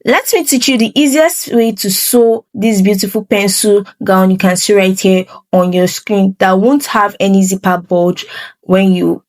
Let me teach you the easiest way to sew this beautiful pencil gown you can see right here on your screen that won't have any zipper bulge when you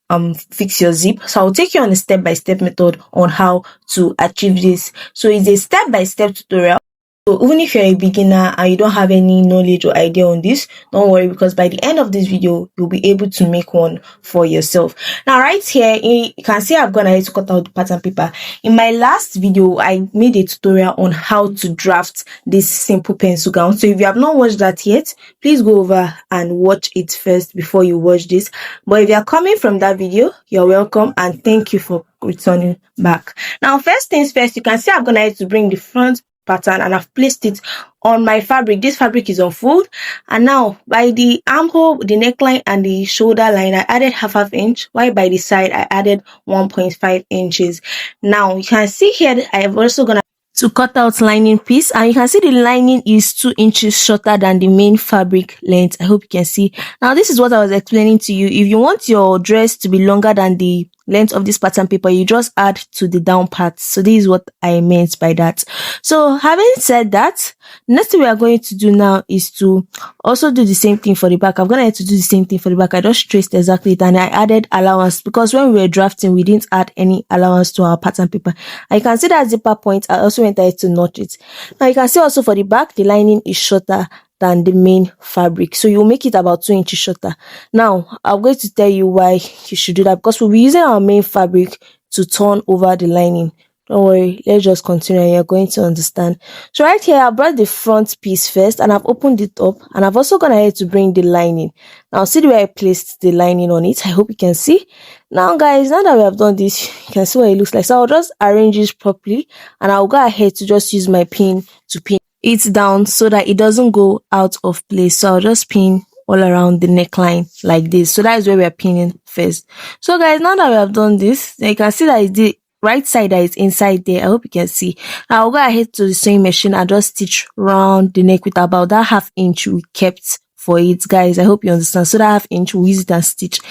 fix your zip. So I'll take you on a step-by-step method on how to achieve this. So it's a step-by-step tutorial. So even if you're a beginner and you don't have any knowledge or idea on this, don't worry, because by the end of this video, you'll be able to make one for yourself. Now, right here, you can see I've gone ahead to cut out the pattern paper. In my last video, I made a tutorial on how to draft this simple pencil gown. So if you have not watched that yet, please go over and watch it first before you watch this. But if you are coming from that video, you're welcome and thank you for returning back. Now, first things first, you can see I've gone ahead to bring the front pattern and I've placed it on my fabric. This fabric is on fold, and now by the armhole, the neckline and the shoulder line, I added half inch, while by the side I added 1.5 inches. Now you can see here I have also gonna to cut out lining piece, and you can see the lining is 2 inches shorter than the main fabric length. I hope you can see. Now this is what I was explaining to you. If you want your dress to be longer than the length of this pattern paper, you just add to the down part. So this is what I meant by that. So having said that, next thing we are going to do now is to also do the same thing for the back. I'm gonna have to do the same thing for the back. I just traced exactly it, and I added allowance because when we were drafting, we didn't add any allowance to our pattern paper. And you can see that zipper point. I also went ahead to notch it. Now you can see also for the back, the lining is shorter than the main fabric, so you'll make it about 2 inches shorter. Now I'm going to tell you why you should do that, because we'll be using our main fabric to turn over the lining. Don't worry, let's just continue and you're going to understand. So right here I brought the front piece first and I've opened it up, and I've also gone ahead to bring the lining. Now see the way I placed the lining on it. I hope you can see. Now guys, now that we have done this, you can see what it looks like. So I'll just arrange it properly, and I'll go ahead to just use my pin to pin it down so that it doesn't go out of place. So I'll just pin all around the neckline like this. So that is where we are pinning first. So guys, now that we have done this, you can see that it's the right side that is inside there. I hope you can see. I'll go ahead to the sewing machine and just stitch round the neck with about that ½ inch we kept for it, guys. I hope you understand. So that ½ inch we use it and stitch.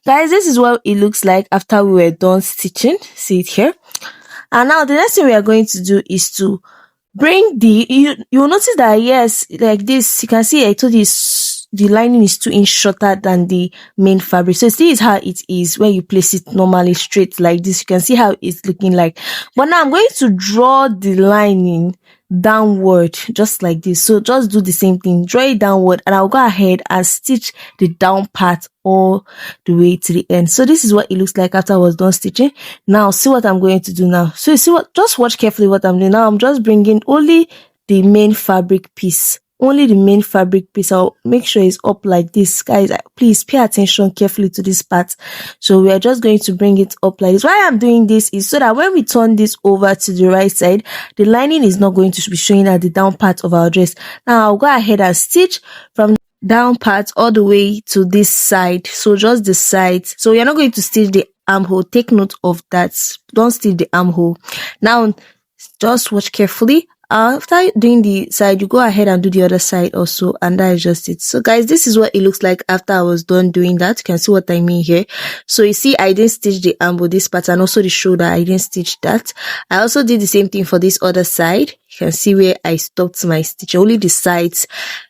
Guys, this is what it looks like after we were done stitching. See it here. And now the next thing we are going to do is to bring you'll notice that, yes, like this, you can see I told you the lining is 2 inches shorter than the main fabric. So this is how it is when you place it normally straight like this. You can see how it's looking like. But now I'm going to draw the lining downward just like this. So just do the same thing, draw it downward, and I'll go ahead and stitch the down part all the way to the end. So this is what it looks like after I was done stitching. Now see what I'm going to do now. So you see what, just watch carefully what I'm doing now. I'm just bringing only the main fabric piece. Only the main fabric piece. I'll make sure it's up like this. Guys, please pay attention carefully to this part. So we are just going to bring it up like this. Why I'm doing this is so that when we turn this over to the right side, the lining is not going to be showing at the down part of our dress. Now I'll go ahead and stitch from the down part all the way to this side. So just the sides. So you're not going to stitch the armhole. Take note of that. Don't stitch the armhole. Now just watch carefully. After doing the side, you go ahead and do the other side also, and that is just it. So guys, this is what it looks like after I was done doing that. You can see what I mean here. So you see I didn't stitch the armhole, this part, and also the shoulder, I didn't stitch that. I also did the same thing for this other side. You can see where I stopped my stitch, only the sides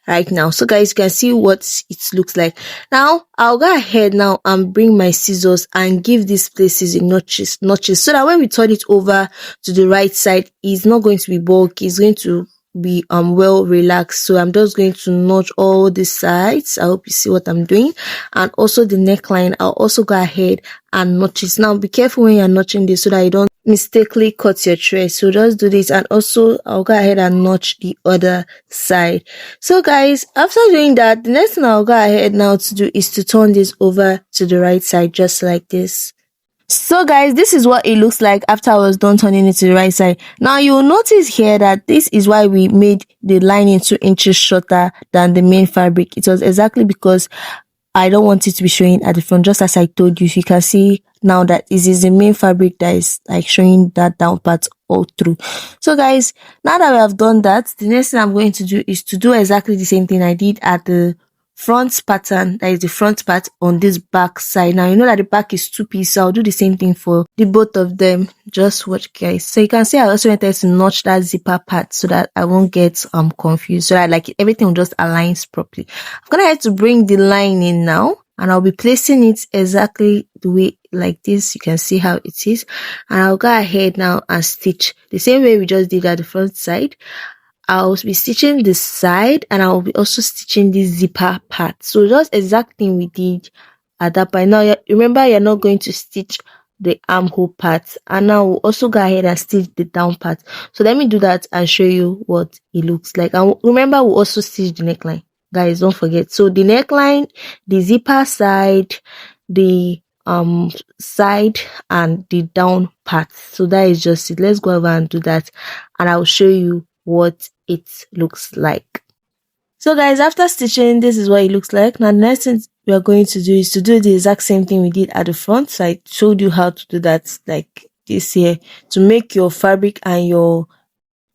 right now. So guys, you can see what it looks like. Now I'll go ahead now and bring my scissors and give these places in notches, so that when we turn it over to the right side, it's not going to be bulky, it's going to be well relaxed. So I'm just going to notch all the sides. I hope you see what I'm doing, and also the neckline. I'll also go ahead and notch it. Now be careful when you're notching this so that you don't mistakenly cut your dress. So just do this, and also I'll go ahead and notch the other side. So guys, after doing that, the next thing I'll go ahead now to do is to turn this over to the right side just like this. So guys, this is what it looks like after I was done turning it to the right side. Now you'll notice here that this is why we made the lining 2 inches shorter than the main fabric. It was exactly because I don't want it to be showing at the front, just as I told you. You can see now that this is the main fabric that is like showing that down part all through. So guys, now that we have done that, the next thing I'm going to do is to do exactly the same thing I did at the front pattern, that is the front part, on this back side. Now you know that the back is 2 piece, so I'll do the same thing for the both of them. Just watch, guys. So you can see I also wanted to notch that zipper part so that I won't get confused, so that like everything will just aligns properly. I'm gonna have to bring the line in now, and I'll be placing it exactly the way like this. You can see how it is, and I'll go ahead now and stitch the same way we just did at the front side. I'll be stitching the side, and I'll be also stitching this zipper part. So just exact thing we did at that point. Now remember, you're not going to stitch the armhole part, and now we'll also go ahead and stitch the down part. So let me do that and show you what it looks like. And remember, we'll also stitch the neckline, guys, don't forget. So the neckline, the zipper side, the side, and the down part. So that is just it. Let's go over and do that, and I'll show you what it looks like. So guys, after stitching, this is what it looks like. Now the next thing we are going to do is to do the exact same thing we did at the front. So I showed you how to do that like this here, to make your fabric and your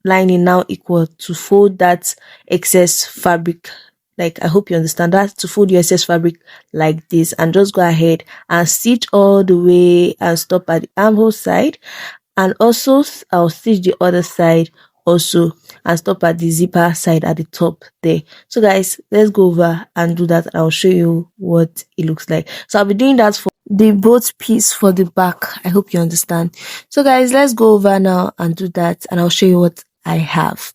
lining now equal, to fold that excess fabric. Like, I hope you understand that, to fold your excess fabric like this, and just go ahead and stitch all the way and stop at the armhole side, and also I'll stitch the other side also and stop at the zipper side at the top there. So guys, let's go over and do that. I'll show you what it looks like. So I'll be doing that for the both piece for the back. I hope you understand. So guys, let's go over now and do that, and I'll show you what I have.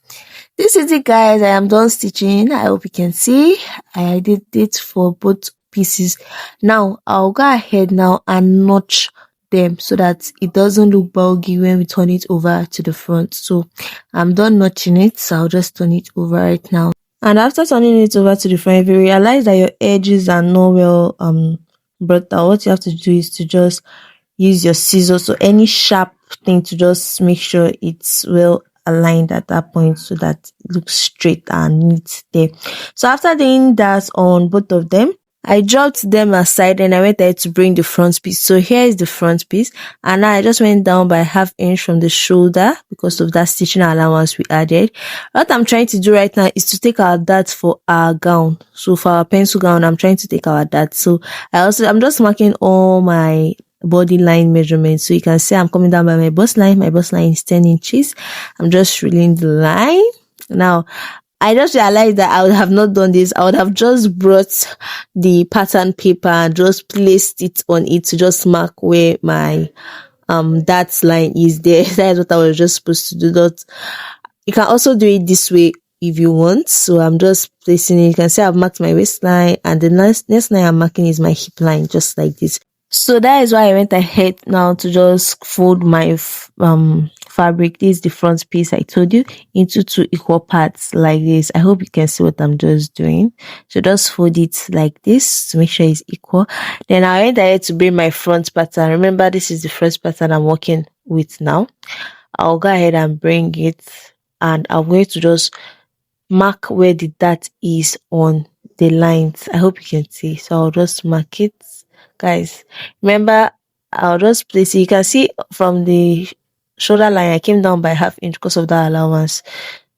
This is it, guys. I am done stitching. I hope you can see I did it for both pieces. Now I'll go ahead now and notch them so that it doesn't look bulgy when we turn it over to the front. So I'm done notching it, so I'll just turn it over right now. And after turning it over to the front, if you realize that your edges are not well brought out, what you have to do is to just use your scissors, so any sharp thing, to just make sure it's well aligned at that point so that it looks straight and neat there. So after doing that on both of them, I dropped them aside and I went ahead to bring the front piece. So here is the front piece, and now I just went down by 1/2 inch from the shoulder because of that stitching allowance we added. What I'm trying to do right now is to take our dart for our gown. So for our pencil gown, I'm trying to take our dart. So I'm just marking all my body line measurements. So you can see I'm coming down by my bust line. My bust line is 10 inches. I'm just reeling the line. Now I just realized that I would have not done this. I would have just brought the pattern paper and just placed it on it to just mark where my that line is there. That is what I was just supposed to do. That you can also do it this way if you want. So I'm just placing it. You can see I've marked my waistline, and the next line I'm marking is my hip line, just like this. So that is why I went ahead now to just fold my fabric. This is the front piece I told you, into 2 equal parts like this. I hope you can see what I'm just doing. So just fold it like this to make sure it's equal. Then I went ahead to bring my front pattern. Remember, this is the first pattern I'm working with now. I'll go ahead and bring it, and I'm going to just mark where the dart is on the lines. I hope you can see. So I'll just mark it. Guys, remember, I'll just place it. You can see from the shoulder line, I came down by 1/2 inch because of that allowance.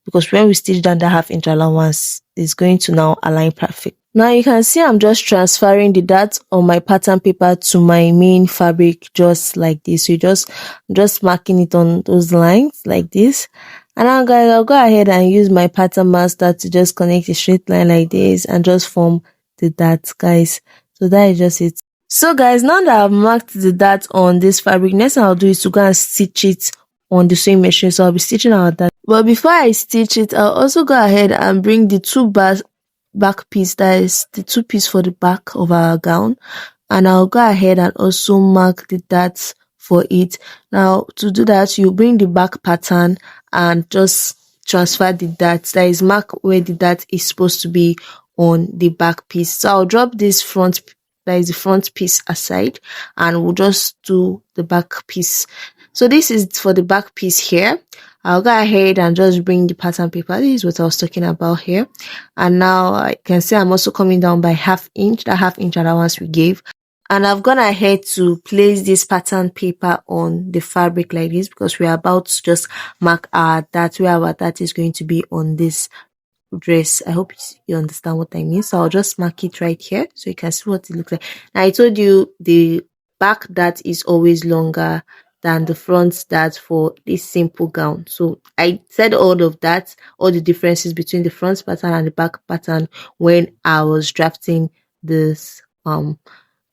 Because when we stitch down that 1/2 inch allowance, it's going to now align perfect. Now you can see I'm just transferring the dart on my pattern paper to my main fabric, just like this. So I'm just marking it on those lines like this. And now, guys, I'll go ahead and use my pattern master to just connect a straight line like this and just form the dart, guys. So that is just it. So guys, now that I've marked the dart on this fabric, next thing I'll do is to go and stitch it on the sewing machine. So I'll be stitching out that. But before I stitch it, I'll also go ahead and bring the 2 back piece, that is the 2 piece for the back of our gown, and I'll go ahead and also mark the darts for it. Now to do that, you bring the back pattern and just transfer the darts, that is mark where the dart is supposed to be on the back piece. So I'll drop this front, that is the front piece, aside, and we'll just do the back piece. So this is for the back piece here. I'll go ahead and just bring the pattern paper. This is what I was talking about here. And now I can see I'm also coming down by 1/2 inch, that 1/2 inch allowance we gave. And I've gone ahead to place this pattern paper on the fabric like this, because we're about to just mark our dart, where our dart is going to be on this dress. I hope you understand what I mean. So I'll just mark it right here so you can see what it looks like. Now I told you the back dart is always longer than the front dart for this simple gown. So I said all of that, all the differences between the front pattern and the back pattern when I was drafting this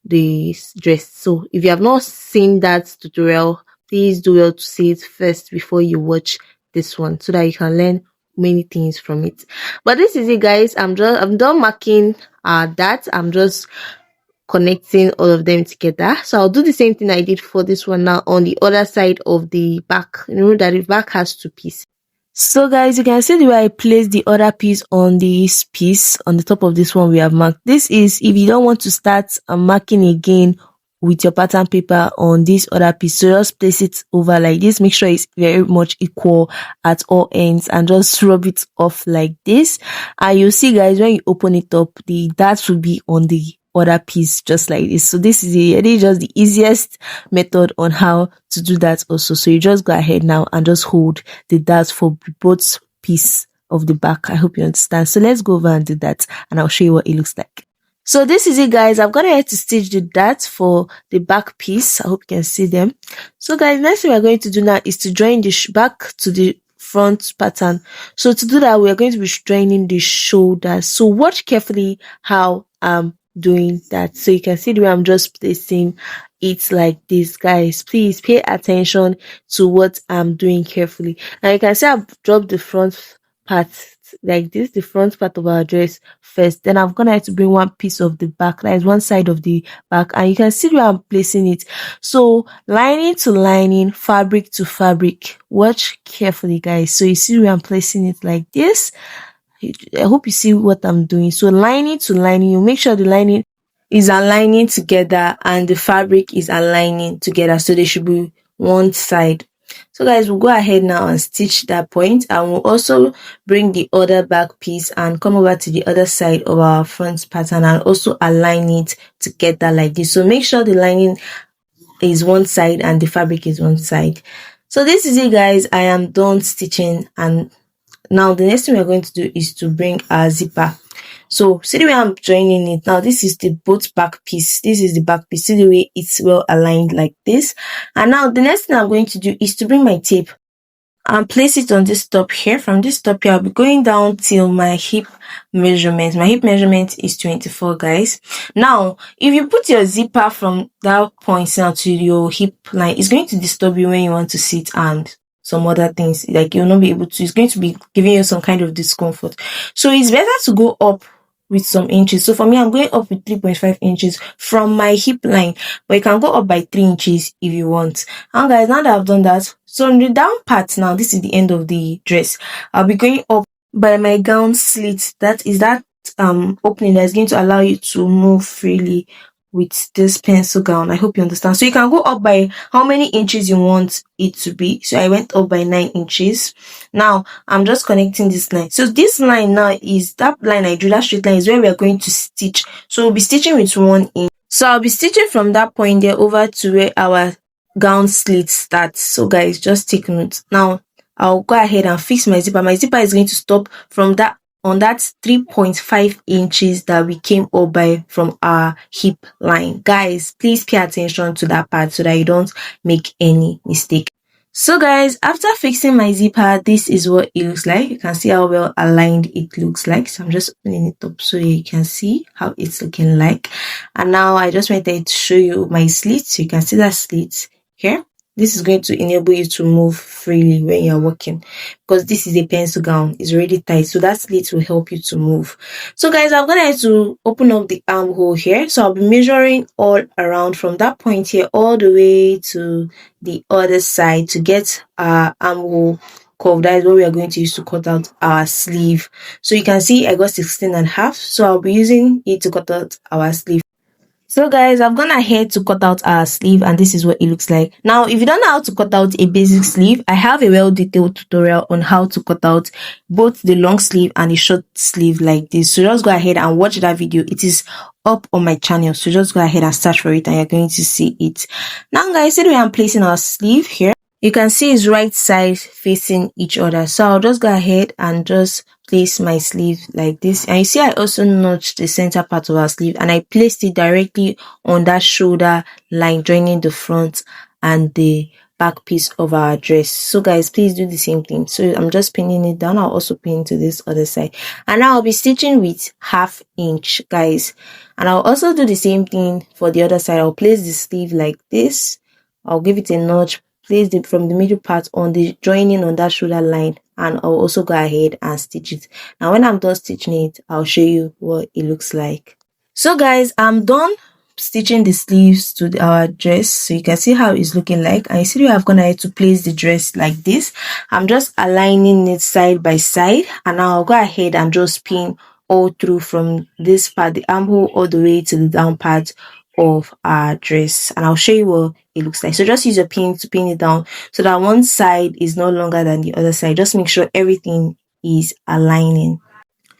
dress. So if you have not seen that tutorial, please do well to see it first before you watch this one so that you can learn many things from it. But this is it, guys. I'm done marking that. I'm just connecting all of them together. So I'll do the same thing I did for this one now on the other side of the back. You know that the back has two pieces. So guys, you can see the way I place the other piece on this piece on the top of this one we have marked. This is if you don't want to start marking again with your pattern paper on this other piece. So just place it over like this. Make sure it's very much equal at all ends and just rub it off like this. And you'll see, guys, when you open it up, the darts will be on the other piece just like this. So this is just the easiest method on how to do that also. So you just go ahead now and just hold the darts for both piece of the back. I hope you understand. So let's go over and do that and I'll show you what it looks like. So this is it, guys. I've gone ahead to stitch the darts for the back piece. I hope you can see them. So guys, next thing we're going to do now is to join the back to the front pattern. So to do that, we're going to be joining the shoulders. So watch carefully how I'm doing that. So you can see the way I'm just placing it like this, guys. Please pay attention to what I'm doing carefully. And you can see I've dropped the front part like this, the front part of our dress first. Then I'm gonna have to bring one piece of the back, that is one side of the back, and you can see where I'm placing it. So lining to lining, fabric to fabric. Watch carefully, guys. So you see where I'm placing it like this. I hope you see what I'm doing. So lining to lining, you make sure the lining is aligning together and the fabric is aligning together, so they should be one side. So guys, we'll go ahead now and stitch that point, and we'll also bring the other back piece and come over to the other side of our front pattern and also align it together like this. So make sure the lining is one side and the fabric is one side. So this is it, guys. I am done stitching, and now the next thing we're going to do is to bring our zipper. So see the way I'm joining it now. This is the both back piece. This is the back piece. See the way it's well aligned like this. And now the next thing I'm going to do is to bring my tape and place it on this top here. From this top here, I'll be going down till my hip measurement. My hip measurement is 24, guys. Now, if you put your zipper from that point now to your hip line, it's going to disturb you when you want to sit and some other things. Like you'll not be able to, it's going to be giving you some kind of discomfort. So it's better to go up with some inches. So for me, I'm going up with 3.5 inches from my hip line, but you can go up by 3 inches if you want. And guys, now that I've done that, so on the down part now, this is the end of the dress. I'll be going up by my gown slit. That is that opening that is going to allow you to move freely with this pencil gown. I hope you understand. So you can go up by how many inches you want it to be. So I went up by 9 inches. Now I'm just connecting this line. So this line now is that line I drew, that straight line is where we are going to stitch. So we'll be stitching with 1 inch. So I'll be stitching from that point there over to where our gown slit starts. So guys, just take note. Now I'll go ahead and fix my zipper. My zipper is going to stop from that on that 3.5 inches that we came up by from our hip line. Guys, please pay attention to that part so that you don't make any mistake. So guys, after fixing my zipper, this is what it looks like. You can see how well aligned it looks like. So I'm just opening it up so you can see how it's looking like. And now I just wanted to show you my slit. So you can see that slit here. This is going to enable you to move freely when you're walking, because this is a pencil gown. It's already tight, so that slit will help you to move. So guys, I'm going to open up the armhole here. So I'll be measuring all around from that point here all the way to the other side to get our armhole curve. That is what we are going to use to cut out our sleeve. So you can see I got 16.5. So I'll be using it to cut out our sleeve. So guys, I've gone ahead to cut out our sleeve, and this is what it looks like. Now, if you don't know how to cut out a basic sleeve, I have a well-detailed tutorial on how to cut out both the long sleeve and the short sleeve like this. So just go ahead and watch that video. It is up on my channel. So just go ahead and search for it and you're going to see it. Now guys, see the way I'm placing our sleeve here. you can see it's right sides facing each other. So I'll just go ahead and just place my sleeve like this. And you see I also notched the center part of our sleeve and I placed it directly on that shoulder line, joining the front and the back piece of our dress. So guys, please do the same thing. So I'm just pinning it down. I'll also pin to this other side, and now I'll be stitching with 1/2 inch, guys. And I'll also do the same thing for the other side. I'll place the sleeve like this. I'll give it a notch, place it from the middle part on the joining on that shoulder line, and I'll also go ahead and stitch it. Now when I'm done stitching it, I'll show you what it looks like. So guys, I'm done stitching the sleeves to our dress, so you can see how it's looking like. And you see I've gone ahead to place the dress like this. I'm just aligning it side by side, and I'll go ahead and just pin all through from this part, the armhole, all the way to the down part of our dress, and I'll show you what it looks like. So just use your pin to pin it down so that one side is no longer than the other side. Just make sure everything is aligning.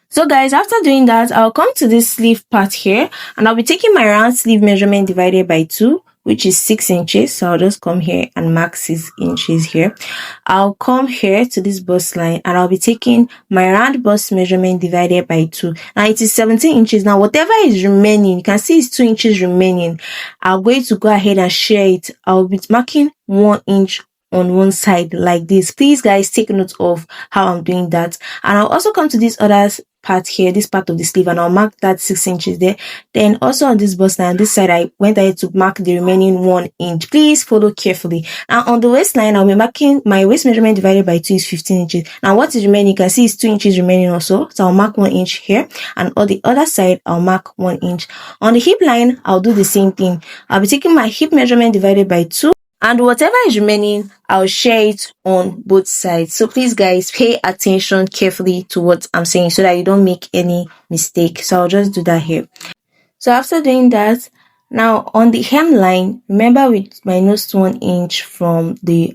So guys, after doing that, I'll come to this sleeve part here, and I'll be taking my round sleeve measurement divided by 2, which is 6 inches. So I'll just come here and mark 6 inches here. I'll come here to this bust line, and I'll be taking my round bust measurement divided by 2. Now it is 17 inches. Now whatever is remaining, you can see it's 2 inches remaining. I'm going to go ahead and share it. I'll be marking 1 inch on one side like this. Please guys, take note of how I'm doing that. And I'll also come to this other part here, this part of the sleeve, and I'll mark that 6 inches there. Then also on this bust line, this side, I went ahead to mark the remaining 1 inch. Please follow carefully. Now on the waistline, I'll be marking my waist measurement divided by 2 is 15 inches. Now what is remaining, you can see it's 2 inches remaining also. So I'll mark 1 inch here, and on the other side, I'll mark 1 inch. On the hip line, I'll do the same thing. I'll be taking my hip measurement divided by 2, and whatever is remaining, I'll share it on both sides. So please guys, pay attention carefully to what I'm saying so that you don't make any mistake. So I'll just do that here. So after doing that, now on the hemline, remember with my nose 1 inch from the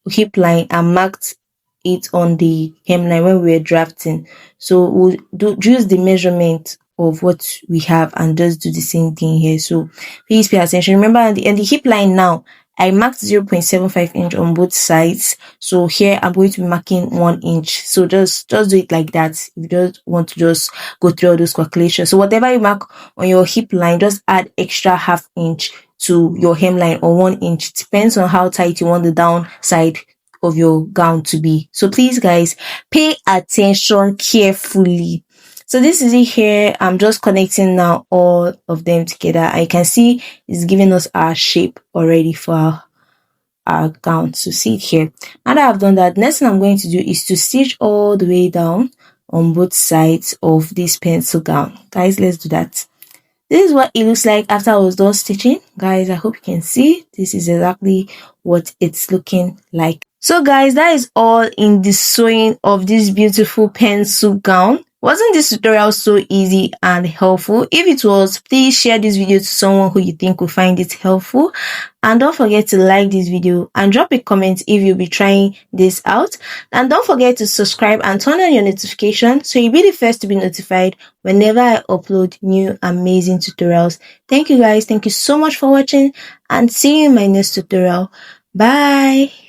hip line, I marked it on the hemline when we were drafting. So we'll use the measurement of what we have and just do the same thing here. So please pay attention. Remember on the hip line now, I marked 0.75 inch on both sides. So here I'm going to be marking 1 inch. So just do it like that if you don't want to just go through all those calculations. So whatever you mark on your hip line, just add extra 1/2 inch to your hemline, or 1 inch. It depends on how tight you want the down side of your gown to be. So please guys, pay attention carefully. So this is it here. I'm just connecting now all of them together. I can see it's giving us our shape already for our gown. So see it here. Now that I've done that, next thing I'm going to do is to stitch all the way down on both sides of this pencil gown. Guys, let's do that. This is what it looks like after I was done stitching. Guys, I hope you can see. This is exactly what it's looking like. So guys, that is all in the sewing of this beautiful pencil gown. Wasn't this tutorial so easy and helpful? If it was, please share this video to someone who you think will find it helpful. And don't forget to like this video and drop a comment if you'll be trying this out. And don't forget to subscribe and turn on your notification so you'll be the first to be notified whenever I upload new amazing tutorials. Thank you guys. Thank you so much for watching, and see you in my next tutorial. Bye.